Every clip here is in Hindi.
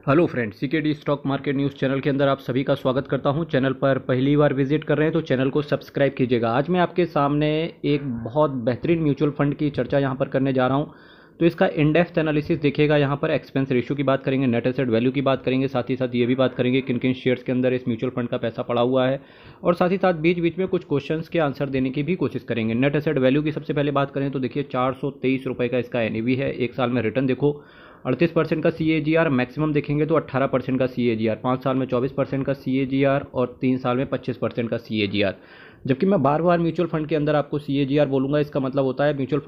Hello friends, CKD stock market news channel के अंदर आप सभी का स्वागत करता हूं। चैनल पर पहली बार विजिट कर रहे हैं तो चैनल को सब्सक्राइब कीजिएगा। आज मैं आपके सामने एक बहुत बेहतरीन म्यूचुअल फंड की चर्चा यहां पर करने जा रहा हूं। तो इसका इन डेप्थ एनालिसिस देखिएगा। यहाँ पर एक्सपेंस रेशियो की बात करेंगे, नेट एसेट वैल्यू की बात करेंगे, साथ ही साथ ये भी बात करेंगे किन किन शेयर्स के अंदर इस म्यूचुअल फंड का पैसा पड़ा हुआ है, और साथ ही साथ बीच बीच में कुछ क्वेश्चंस के आंसर देने की भी कोशिश करेंगे। नेट एसेट वैल्यू की सबसे पहले बात करें तो देखिए 423 रुपये का इसका एनईवी है। एक साल में रिटर्न देखो 38% का CAGR, मैक्सिमम देखेंगे तो 18% का CAGR, 5 साल में 24% का CAGR और 3 साल में 25% का CAGR। जबकि मैं बार बार म्यूचुअल फंड के अंदर आपको CAGR बोलूँगा, इसका मतलब होता है म्यूचुअल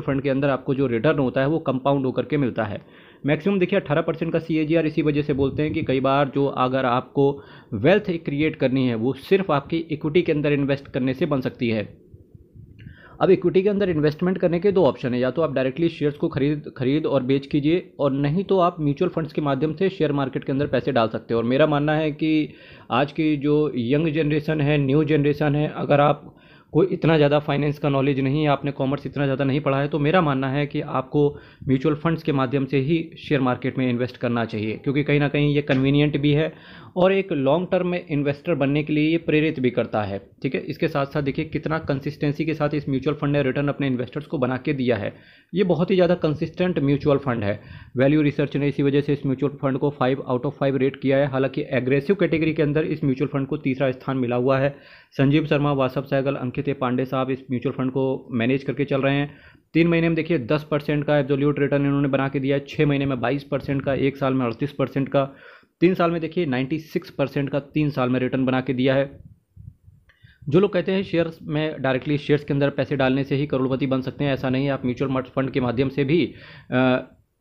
फंड के अंदर आपको जो रिटर्न होता है वो कंपाउंड होकर के मिलता है। मैक्सिमम देखिए 18% का CAGR इसी वजह से बोलते हैं कि कई बार जो अगर आपको वेल्थ क्रिएट करनी है वो सिर्फ आपकी इक्विटी के अंदर इन्वेस्ट करने से बन सकती है। अब इक्विटी के अंदर इन्वेस्टमेंट करने के दो ऑप्शन है, या तो आप डायरेक्टली शेयर्स को खरीद और बेच कीजिए, और नहीं तो आप म्यूचुअल फंड्स के माध्यम से शेयर मार्केट के अंदर पैसे डाल सकते हो। और मेरा मानना है कि आज की जो यंग जनरेशन है, न्यू जनरेशन है, अगर आप कोई इतना ज़्यादा फाइनेंस का नॉलेज नहीं है, आपने कॉमर्स इतना ज़्यादा नहीं पढ़ा है, तो मेरा मानना है कि आपको म्यूचुअल फंड्स के माध्यम से ही शेयर मार्केट में इन्वेस्ट करना चाहिए, क्योंकि कहीं ना कहीं ये कन्वीनियंट भी है और एक लॉन्ग टर्म में इन्वेस्टर बनने के लिए ये प्रेरित भी करता है। ठीक है, इसके साथ साथ देखिए कितना कंसिस्टेंसी के साथ इस म्यूचुअल फंड ने रिटर्न अपने इन्वेस्टर्स को बना के दिया है। ये बहुत ही ज़्यादा कंसिस्टेंट म्यूचुअल फंड है। वैल्यू रिसर्च ने इसी वजह से इस म्यूचुअल फंड को 5 आउट ऑफ 5 रेट किया है। हालांकि एग्रेसिव कैटेगरी के अंदर इस म्यूचुअल फंड को तीसरा स्थान मिला हुआ है। संजीव शर्मा, वासव सहगल, अंकित पांडे साहब इस म्यूचुअल फंड को मैनेज करके चल रहे हैं। 3 महीने में देखिए 10% का एब्सोल्यूट रिटर्न इन्होंने बना के दिया है, 6 महीने में 22% का, 1 साल में 38% का, 3 साल में देखिए 96% का 3 साल में रिटर्न बना के दिया है। जो लोग कहते हैं शेयर्स में डायरेक्टली शेयर्स के अंदर पैसे डालने से ही करोड़पति बन सकते हैं, ऐसा नहीं है। आप म्यूचुअल फंड के माध्यम से भी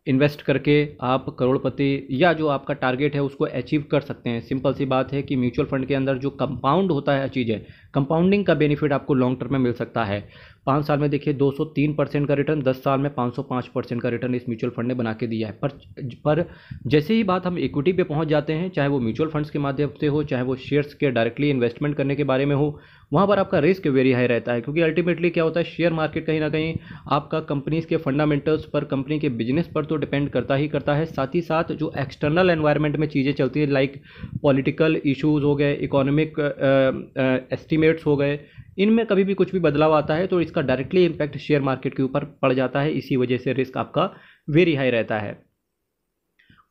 इन्वेस्ट करके आप करोड़पति या जो आपका टारगेट है उसको अचीव कर सकते हैं। सिंपल सी बात है कि म्यूचुअल फंड के अंदर जो कंपाउंड होता है चीज़ें, कंपाउंडिंग का बेनिफिट आपको लॉन्ग टर्म में मिल सकता है। 5 साल में देखिए 203% का रिटर्न, 10 साल में 505% का रिटर्न इस म्यूचुअल फंड ने बना के दिया है। पर जैसे ही बात हम इक्विटी पे पहुंच जाते हैं, चाहे वो म्यूचुअल फंड्स के माध्यम से हो, चाहे वो शेयर्स के डायरेक्टली इन्वेस्टमेंट करने के बारे में हो, वहाँ पर आपका रिस्क वेरी हाई रहता है। क्योंकि अल्टीमेटली क्या होता है, शेयर मार्केट कहीं ना कहीं आपका कंपनीज के फंडामेंटल्स पर, कंपनी के बिजनेस पर तो डिपेंड करता है। साथ ही साथ जो एक्सटर्नल एनवायरनमेंट में चीज़ें चलती है, लाइक पॉलिटिकल इश्यूज हो गए, इकोनॉमिक एस्टिमेट्स हो गए, इनमें कभी भी कुछ भी बदलाव आता है तो इसका डायरेक्टली इम्पैक्ट शेयर मार्केट के ऊपर पड़ जाता है। इसी वजह से रिस्क आपका वेरी हाई रहता है।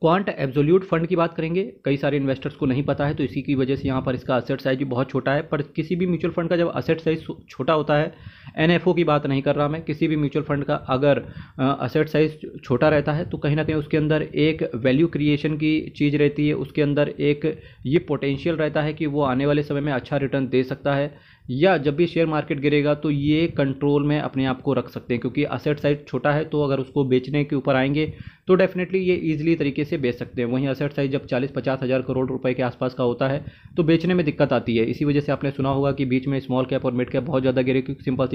क्वांट एब्सोल्यूट फंड की बात करेंगे, कई सारे इन्वेस्टर्स को नहीं पता है, तो इसी की वजह से यहाँ पर इसका असेट साइज भी बहुत छोटा है। पर किसी भी म्यूचुअल फंड का जब असेट साइज छोटा होता है, NFO की बात नहीं कर रहा मैं, किसी भी म्यूचुअल फंड का अगर असेट साइज छोटा रहता है तो कहीं ना कहीं उसके अंदर एक वैल्यू क्रिएशन की चीज़ रहती है, उसके अंदर एक ये पोटेंशियल रहता है कि वो आने वाले समय में अच्छा रिटर्न दे सकता है, या जब भी शेयर मार्केट गिरेगा तो ये कंट्रोल में अपने आप को रख सकते हैं। क्योंकि असेट साइज छोटा है तो अगर उसको बेचने के ऊपर आएंगे तो डेफिनेटली ये ईजिली तरीके से बेच सकते हैं। वहीं असेट साइज जब 40-50 हज़ार करोड़ रुपए के आसपास का होता है तो बेचने में दिक्कत आती है। इसी वजह से आपने सुना होगा कि बीच में स्मॉल कैप और मिड कैप बहुत ज़्यादा गिरे, क्योंकि सिंपल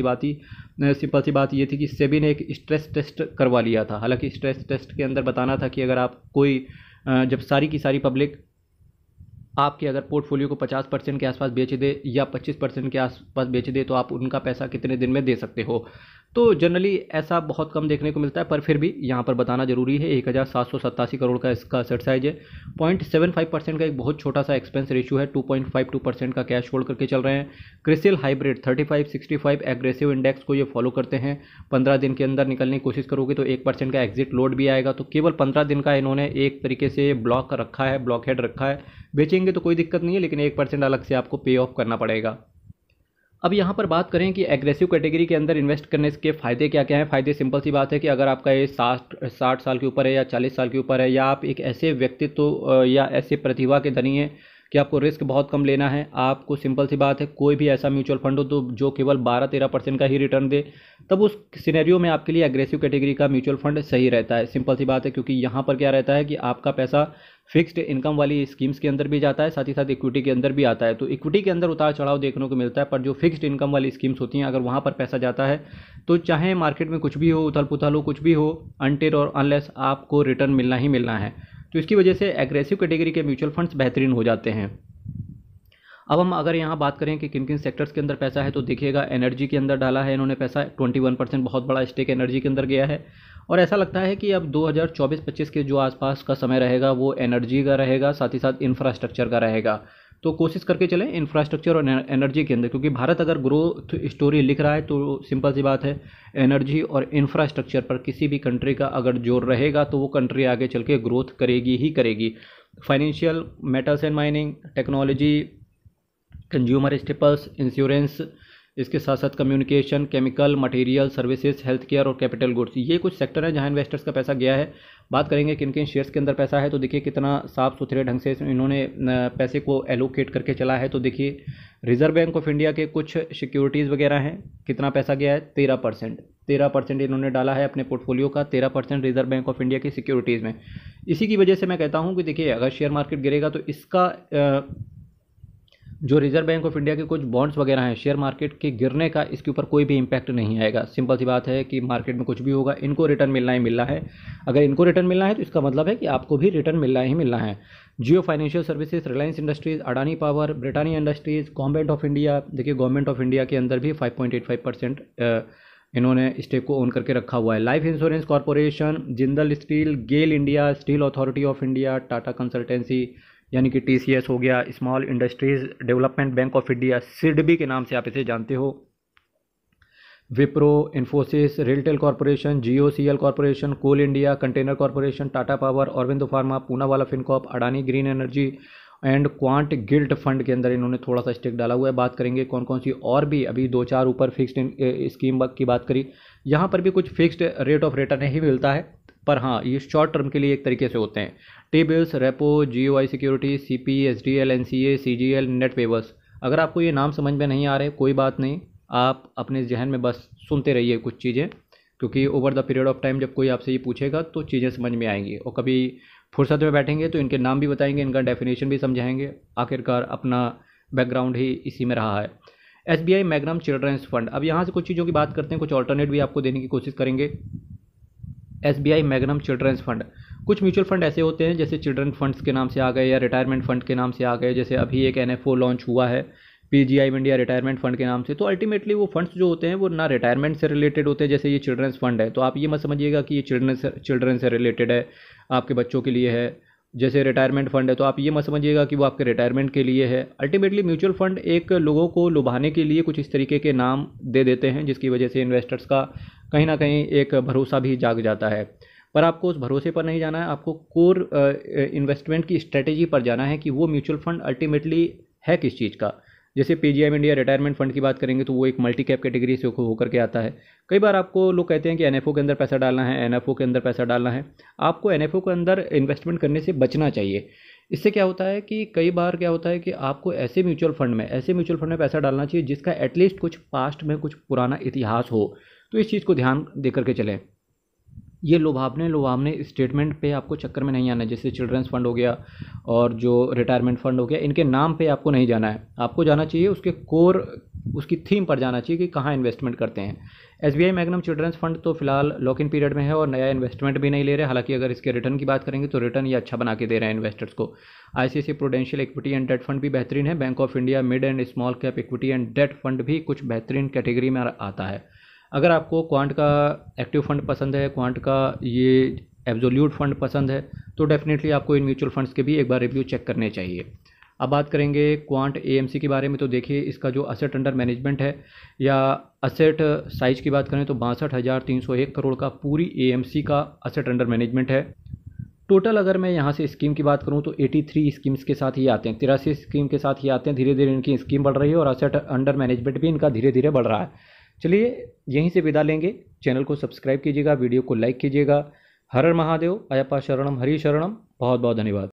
सी बात ये थी कि सेबी ने एक स्ट्रेस टेस्ट करवा लिया था। हालांकि स्ट्रेस टेस्ट के अंदर बताना था कि अगर आप कोई जब सारी की सारी पब्लिक आपके अगर पोर्टफोलियो को 50% के आसपास बेच दे या 25% के आसपास बेच दे तो आप उनका पैसा कितने दिन में दे सकते हो। तो जनरली ऐसा बहुत कम देखने को मिलता है, पर फिर भी यहाँ पर बताना जरूरी है। 1787 करोड़ का इसका असेट साइज है। 0.75% का एक बहुत छोटा सा एक्सपेंस रेशियो है। 2.52% का कैश होल्ड करके चल रहे हैं। क्रिसिल हाइब्रिड 35-65 एग्रेसिव इंडेक्स को ये फॉलो करते हैं। 15 दिन के अंदर निकलने की कोशिश करोगे तो 1% का एग्जिट लोड भी आएगा। तो केवल 15 दिन का इन्होंने एक तरीके से ब्लॉक रखा है, ब्लॉक हेड रखा है। बेचेंगे तो कोई दिक्कत नहीं है, लेकिन 1% अलग से आपको पे ऑफ करना पड़ेगा। अब यहाँ पर बात करें कि एग्रेसिव कैटेगरी के अंदर इन्वेस्ट करने के फ़ायदे क्या क्या हैं। फ़ायदे सिंपल सी बात है कि अगर आपका ये 60 साल के ऊपर है या 40 साल के ऊपर है, या आप एक ऐसे व्यक्तित्व या ऐसे प्रतिभा के धनी हैं कि आपको रिस्क बहुत कम लेना है, आपको सिंपल सी बात है कोई भी ऐसा म्यूचुअल फंड हो तो जो केवल 12-13% का ही रिटर्न दे, तब उस सिनेरियो में आपके लिए एग्रेसिव कैटेगरी का म्यूचुअल फंड सही रहता है। सिंपल सी बात है, क्योंकि यहाँ पर क्या रहता है कि आपका पैसा फिक्स्ड इनकम वाली स्कीम्स के अंदर भी जाता है, साथ ही साथ इक्विटी के अंदर भी आता है। तो इक्विटी के अंदर उतार चढ़ाव देखने को मिलता है, पर जो फिक्स्ड इनकम वाली स्कीम्स होती हैं, अगर वहाँ पर पैसा जाता है तो चाहे मार्केट में कुछ भी हो, उथल पुथल हो, कुछ भी हो, अनटिल और अनलेस आपको रिटर्न मिलना ही मिलना है। तो इसकी वजह से एग्रेसिव कैटेगरी के म्यूचुअल फंड्स बेहतरीन हो जाते हैं। अब हम अगर यहाँ बात करें कि किन किन सेक्टर्स के अंदर पैसा है, तो देखिएगा एनर्जी के अंदर डाला है इन्होंने पैसा, 21%, बहुत बड़ा स्टेक एनर्जी के अंदर गया है। और ऐसा लगता है कि अब 2024-25 के जो आसपास का समय रहेगा वो एनर्जी का रहेगा, साथ ही साथ इंफ्रास्ट्रक्चर का रहेगा। तो कोशिश करके चलें इंफ्रास्ट्रक्चर और एनर्जी के अंदर, क्योंकि भारत अगर ग्रोथ स्टोरी लिख रहा है तो सिंपल सी बात है, एनर्जी और इंफ्रास्ट्रक्चर पर किसी भी कंट्री का अगर जोर रहेगा तो वो कंट्री आगे चल के ग्रोथ करेगी ही करेगी। Financial, metals and mining, technology, consumer staples, insurance, इसके साथ साथ communication, chemical, material, services, health care और कैपिटल गुड्स, ये कुछ सेक्टर हैं जहां इन्वेस्टर्स का पैसा गया है। बात करेंगे किन किन शेयर्स के अंदर पैसा है, तो देखिए कितना साफ सुथरे ढंग से इन्होंने पैसे को एलोकेट करके चला है। तो देखिए रिजर्व बैंक ऑफ इंडिया के कुछ सिक्योरिटीज़ वगैरह हैं, कितना पैसा गया है, 13% इन्होंने डाला है अपने पोर्टफोलियो का, 13% रिजर्व बैंक ऑफ इंडिया की सिक्योरिटीज़ में। इसी की वजह से मैं कहता हूँ कि देखिए अगर शेयर मार्केट गिरेगा तो इसका जो रिजर्व बैंक ऑफ इंडिया के कुछ बॉन्ड्स वगैरह हैं, शेयर मार्केट के गिरने का इसके ऊपर कोई भी इम्पैक्ट नहीं आएगा। सिंपल सी बात है कि मार्केट में कुछ भी होगा, इनको रिटर्न मिलना ही मिलना है। अगर इनको रिटर्न मिलना है तो इसका मतलब है कि आपको भी रिटर्न मिलना ही मिलना है। Jio financial services, Reliance industries, Adani power, Britannia industries, government of India, देखिए गवर्नमेंट ऑफ इंडिया के अंदर भी 5.85% इन्होंने स्टेक को ओन करके रखा हुआ है। Life insurance corporation, Jindal steel, GAIL India, steel authority of India, Tata consultancy यानी कि TCS हो गया, small industries development bank of India, SIDBI के नाम से आप इसे जानते हो, Wipro, Infosys, RailTel corporation, GOCL corporation, coal India, container corporation, Tata power, Aurobindo pharma, Poonawalla Fincorp, Adani green energy and quant gilt fund के अंदर इन्होंने थोड़ा सा स्टेक डाला हुआ है। बात करेंगे कौन कौन सी और भी अभी 2-4 ऊपर फिक्स्ड स्कीम की बात करी, यहाँ पर भी कुछ फिक्स्ड रेट ऑफ रिटर्न ही मिलता है, पर हाँ ये शॉर्ट टर्म के लिए एक तरीके से होते हैं। T-bills, repo, GOI security, CP, SDL, NCA, CGL, net weavers. अगर आपको ये नाम समझ में नहीं आ रहे कोई बात नहीं, आप अपने जहन में बस सुनते रहिए कुछ चीज़ें, क्योंकि over the period of time जब कोई आपसे ये पूछेगा तो चीज़ें समझ में आएंगी, और कभी फुर्सत में बैठेंगे तो इनके नाम भी बताएंगे, इनका डेफिनेशन भी समझाएंगे। आखिरकार अपना बैकग्राउंड ही इसी में रहा है। SBI मैग्नम चिल्ड्रंस फंड, अब यहाँ से कुछ चीज़ों की बात करते हैं, कुछ ऑल्टरनेट भी आपको देने की कोशिश करेंगे। SBI मैग्नम चिल्ड्रंस फंड, कुछ म्यूचुअल फंड ऐसे होते हैं जैसे चिल्ड्रन फंड्स के नाम से आ गए या रिटायरमेंट फंड के नाम से आ गए, जैसे अभी एक NFO लॉन्च हुआ है PGI इंडिया रिटायरमेंट फंड के नाम से। तो अल्टीमेटली वो फंड्स जो होते हैं वो ना रिटायरमेंट से रिलेटेड होते हैं, जैसे ये चिल्ड्रंस फंड है तो आप ये मत समझिएगा कि ये चिल्ड्रन से रिलेटेड है, आपके बच्चों के लिए है। जैसे रिटायरमेंट फंड है तो आप ये मत समझिएगा कि वो आपके रिटायरमेंट के लिए है। अल्टीमेटली म्यूचुअल फंड एक लोगों को लुभाने के लिए कुछ इस तरीके के नाम दे देते हैं, जिसकी वजह से इन्वेस्टर्स का कहीं ना कहीं एक भरोसा भी जाग जाता है। पर आपको उस भरोसे पर नहीं जाना है, आपको कोर इन्वेस्टमेंट की स्ट्रेटेजी पर जाना है कि वो म्यूचुअल फंड अल्टीमेटली है किस चीज़ का। जैसे PGI इंडिया रिटायरमेंट फंड की बात करेंगे तो वो एक मल्टी कैप कैटेगरी से होकर के आता है। कई बार आपको लोग कहते हैं कि NFO के अंदर पैसा डालना है, NFO के अंदर पैसा डालना है। आपको NFO के अंदर इन्वेस्टमेंट करने से बचना चाहिए। इससे क्या होता है कि कई बार क्या होता है कि आपको ऐसे म्यूचुअल फंड में पैसा डालना चाहिए जिसका एटलीस्ट कुछ पास्ट में कुछ पुराना इतिहास हो। तो इस चीज़ को ध्यान दे करके चलें। ये लुभावने स्टेटमेंट पे आपको चक्कर में नहीं आना है, जैसे चिल्ड्रंस फंड हो गया और जो रिटायरमेंट फंड हो गया, इनके नाम पे आपको नहीं जाना है। आपको जाना चाहिए उसके कोर, उसकी थीम पर जाना चाहिए कि कहाँ इन्वेस्टमेंट करते हैं। SBI मैग्नम चिल्ड्रंस फंड तो फिलहाल लॉक इन पीरियड में है और नया इन्वेस्टमेंट भी नहीं ले रहे। हालांकि अगर इसके रिटर्न की बात करेंगे तो रिटर्न ये अच्छा बना के दे रहे हैं इन्वेस्टर्स को। ICICI prudential equity and debt fund भी बेहतरीन है। Bank of India mid and small cap equity and debt fund भी कुछ बेहतरीन कैटेगरी में आता है। अगर आपको क्वांट का एक्टिव फंड पसंद है, क्वांट का ये एब्सोल्यूट फंड पसंद है, तो डेफिनेटली आपको इन म्यूचुअल फंड्स के भी एक बार रिव्यू चेक करने चाहिए। अब बात करेंगे क्वांट AMC के बारे में, तो देखिए इसका जो असेट अंडर मैनेजमेंट है या असेट साइज की बात करें तो 62,301 करोड़ का पूरी AMC का असेट अंडर मैनेजमेंट है। टोटल अगर मैं यहाँ से स्कीम की बात करूँ तो 83 स्कीम्स के साथ ही आते हैं, 83 स्कीम के साथ ही आते हैं। धीरे धीरे इनकी स्कीम बढ़ रही है और असेट अंडर मैनेजमेंट भी इनका धीरे धीरे बढ़ रहा है। चलिए यहीं से विदा लेंगे। चैनल को सब्सक्राइब कीजिएगा, वीडियो को लाइक कीजिएगा। हर हर महादेव, अयप्पा शरणम हरि शरणम। बहुत बहुत धन्यवाद।